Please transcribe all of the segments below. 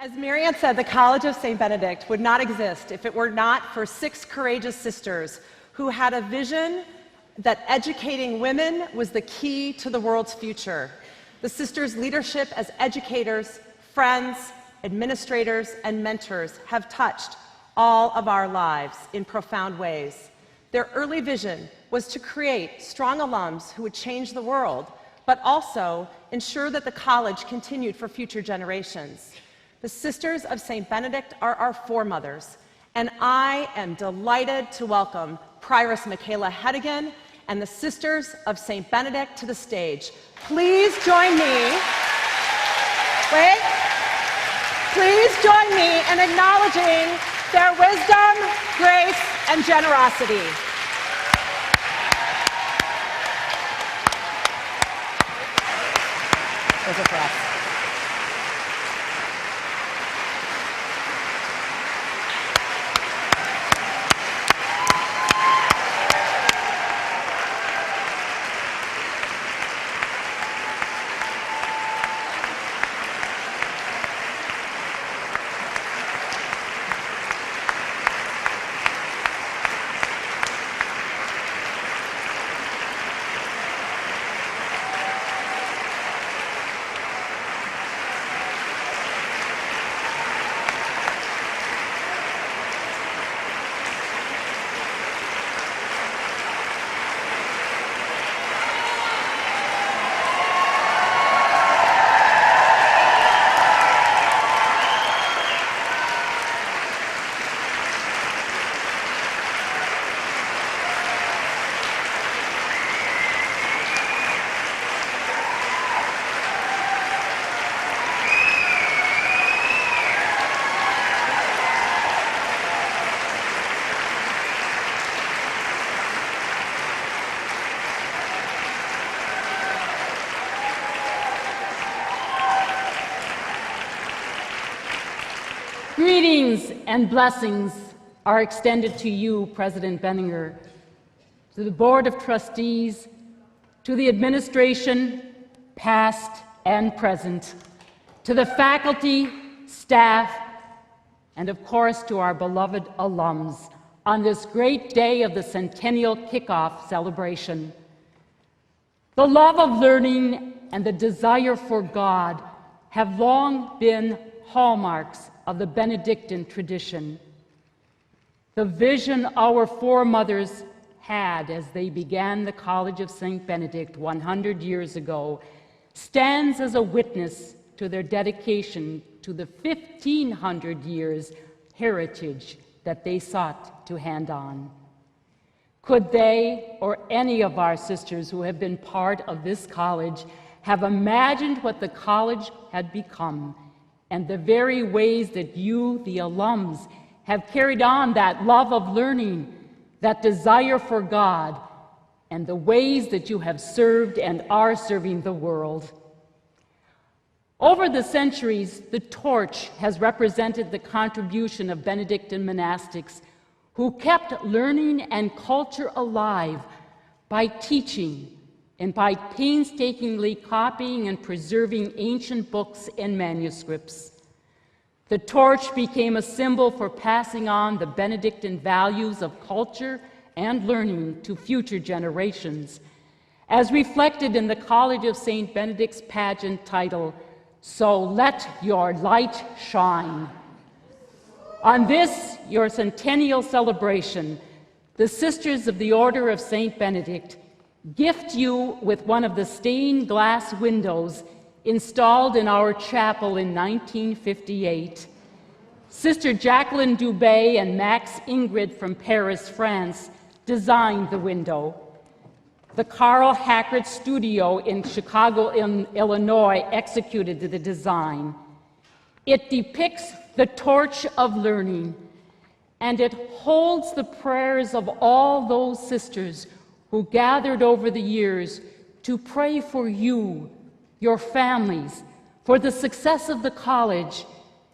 As Marianne said, the College of St. Benedict would not exist if it were not for 6 courageous sisters who had a vision that educating women was the key to the world's future. The sisters' leadership as educators, friends, administrators, and mentors have touched all of our lives in profound ways. Their early vision was to create strong alums who would change the world, but also ensure that the college continued for future generations. The Sisters of St. Benedict are our foremothers, and I am delighted to welcome Prioress Michaela Hedigan and the Sisters of St. Benedict to the stage. Please join me. Please join me in acknowledging their wisdom, grace, and generosity. Those are for us. Greetings and blessings are extended to you, President Benninger, to the Board of Trustees, to the administration, past and present, to the faculty, staff, and of course to our beloved alums on this great day of the Centennial Kickoff celebration. The love of learning and the desire for God have long been hallmarks of the Benedictine tradition. The vision our foremothers had as they began the College of St. Benedict 100 years ago stands as a witness to their dedication to the 1,500 years heritage that they sought to hand on. Could they, or any of our sisters who have been part of this college, have imagined what the college had become and the very ways that you, the alums, have carried on that love of learning, that desire for God, and the ways that you have served and are serving the world? Over the centuries, the torch has represented the contribution of Benedictine monastics who kept learning and culture alive by teaching and by painstakingly copying and preserving ancient books and manuscripts. The torch became a symbol for passing on the Benedictine values of culture and learning to future generations, as reflected in the College of St. Benedict's pageant title, "So Let Your Light Shine." On this, your centennial celebration, the Sisters of the Order of St. Benedict gift you with one of the stained glass windows installed in our chapel in 1958. Sister Jacqueline Dubé and Max Ingrid from Paris, France, designed the window. The Carl Hackert Studio in Chicago, Illinois, executed the design. It depicts the torch of learning, and it holds the prayers of all those sisters who gathered over the years to pray for you, your families, for the success of the college,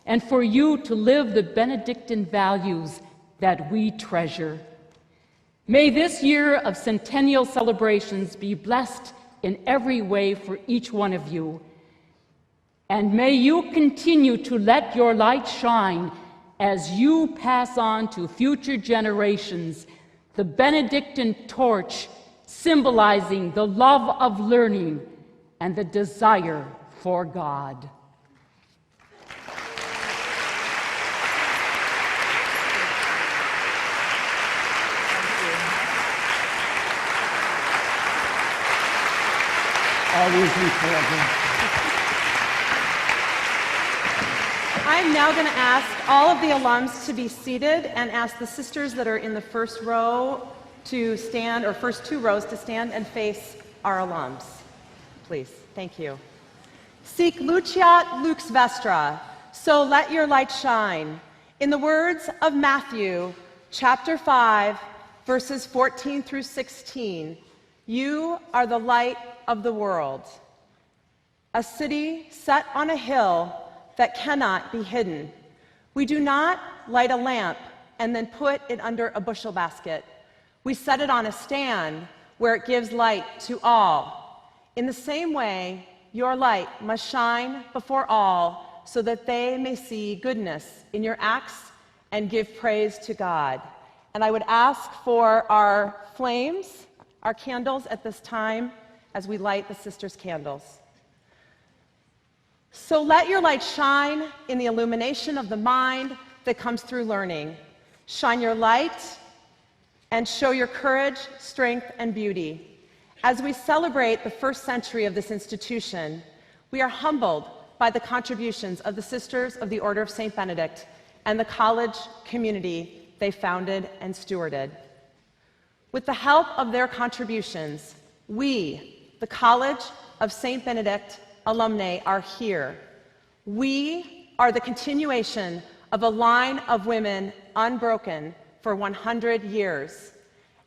and for you to live the Benedictine values that we treasure. May this year of centennial celebrations be blessed in every way for each one of you. And may you continue to let your light shine as you pass on to future generations the Benedictine torch symbolizing the love of learning and the desire for God. Always and forever. I'm now going to ask all of the alums to be seated and ask the sisters that are in the first row to stand, or first two rows to stand and face our alums. Please, thank you. Sic luceat lux vestra, so let your light shine. In the words of Matthew, chapter 5, verses 14 through 16, you are the light of the world. A city set on a hill that cannot be hidden. We do not light a lamp and then put it under a bushel basket. We set it on a stand where it gives light to all. In the same way, your light must shine before all so that they may see goodness in your acts and give praise to God. And I would ask for our flames, our candles at this time as we light the sisters' candles. So let your light shine in the illumination of the mind that comes through learning. Shine your light and show your courage, strength, and beauty. As we celebrate the first century of this institution, we are humbled by the contributions of the Sisters of the Order of St. Benedict and the college community they founded and stewarded. With the help of their contributions, we, the College of St. Benedict alumni, are here. We are the continuation of a line of women unbroken for 100 years.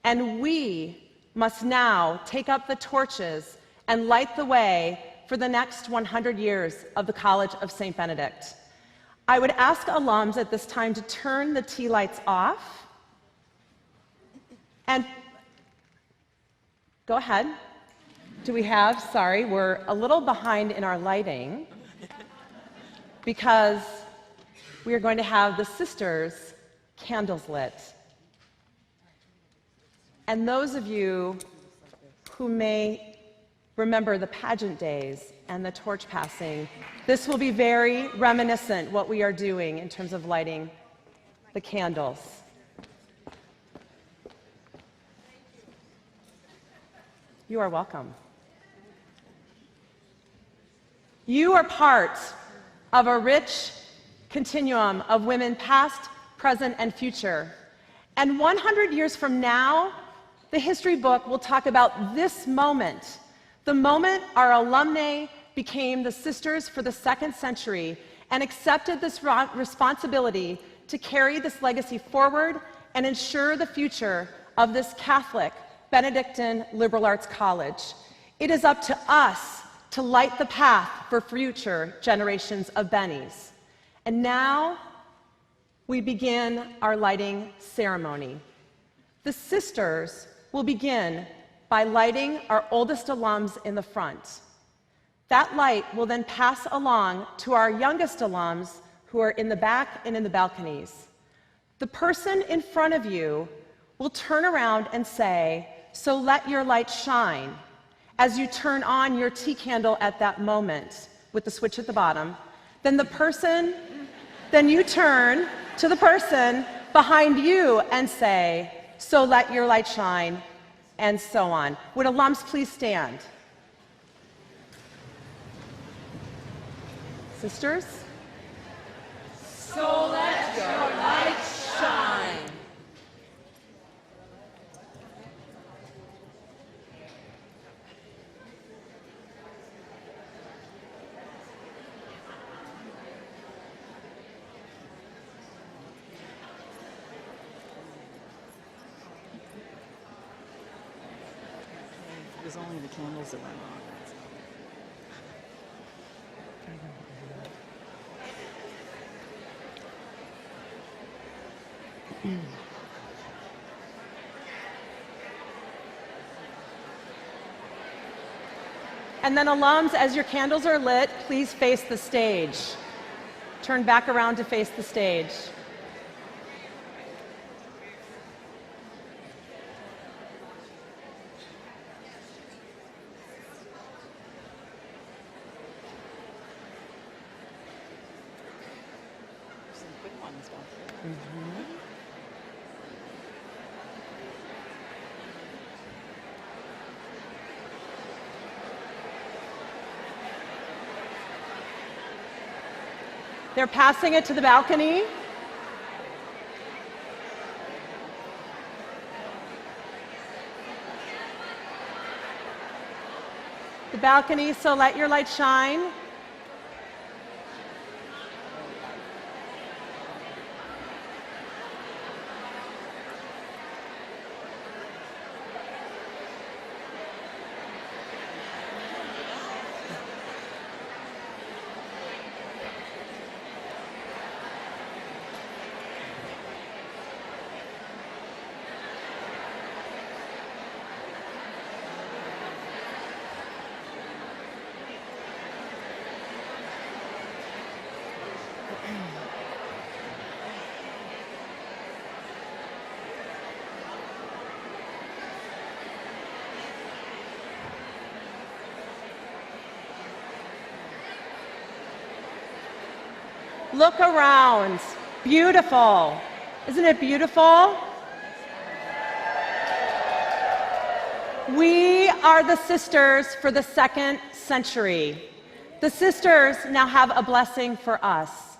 And we must now take up the torches and light the way for the next 100 years of the College of St. Benedict. I would ask alums at this time to turn the tea lights off. And go ahead. Do we have, sorry, we're a little behind in our lighting because we are going to have the sisters' candles lit. And those of you who may remember the pageant days and the torch passing, this will be very reminiscent what we are doing in terms of lighting the candles. You are welcome. You are part of a rich continuum of women past, present, and future. And 100 years from now, the history book will talk about this moment, the moment our alumnae became the sisters for the second century and accepted this responsibility to carry this legacy forward and ensure the future of this Catholic Benedictine liberal arts college. It is up to us to light the path for future generations of Bennies. And now we begin our lighting ceremony. The sisters will begin by lighting our oldest alums in the front. That light will then pass along to our youngest alums who are in the back and in the balconies. The person in front of you will turn around and say, "So let your light shine," as you turn on your tea candle at that moment with the switch at the bottom. Then you turn to the person behind you and say, "So let your light shine," and so on. Would alums please stand? Sisters? So let your light shine. It was only the candles that went on. And then alums, as your candles are lit, please face the stage. Turn back around to face the stage. They're passing it to the balcony. The balcony, so let your light shine. Look around. Beautiful. Isn't it beautiful? We are the sisters for the 2nd century. The sisters now have a blessing for us.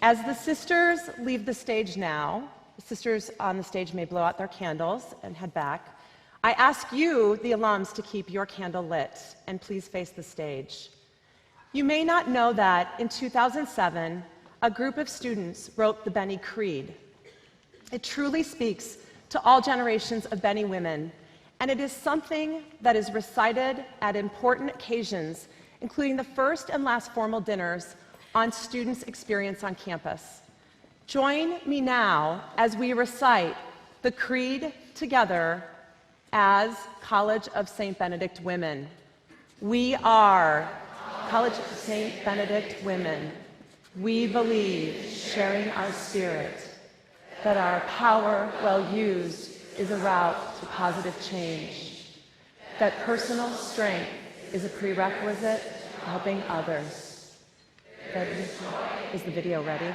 As the sisters leave the stage now, the sisters on the stage may blow out their candles and head back. I ask you, the alums, to keep your candle lit and please face the stage. You may not know that in 2007, a group of students wrote the Benny Creed. It truly speaks to all generations of Benny women, and it is something that is recited at important occasions, including the first and last formal dinners on students' experience on campus. Join me now as we recite the Creed together as College of St. Benedict women. We are College of St. Benedict women. We believe, sharing our spirit, that our power, well used, is a route to positive change, that personal strength is a prerequisite to helping others. Is the video ready?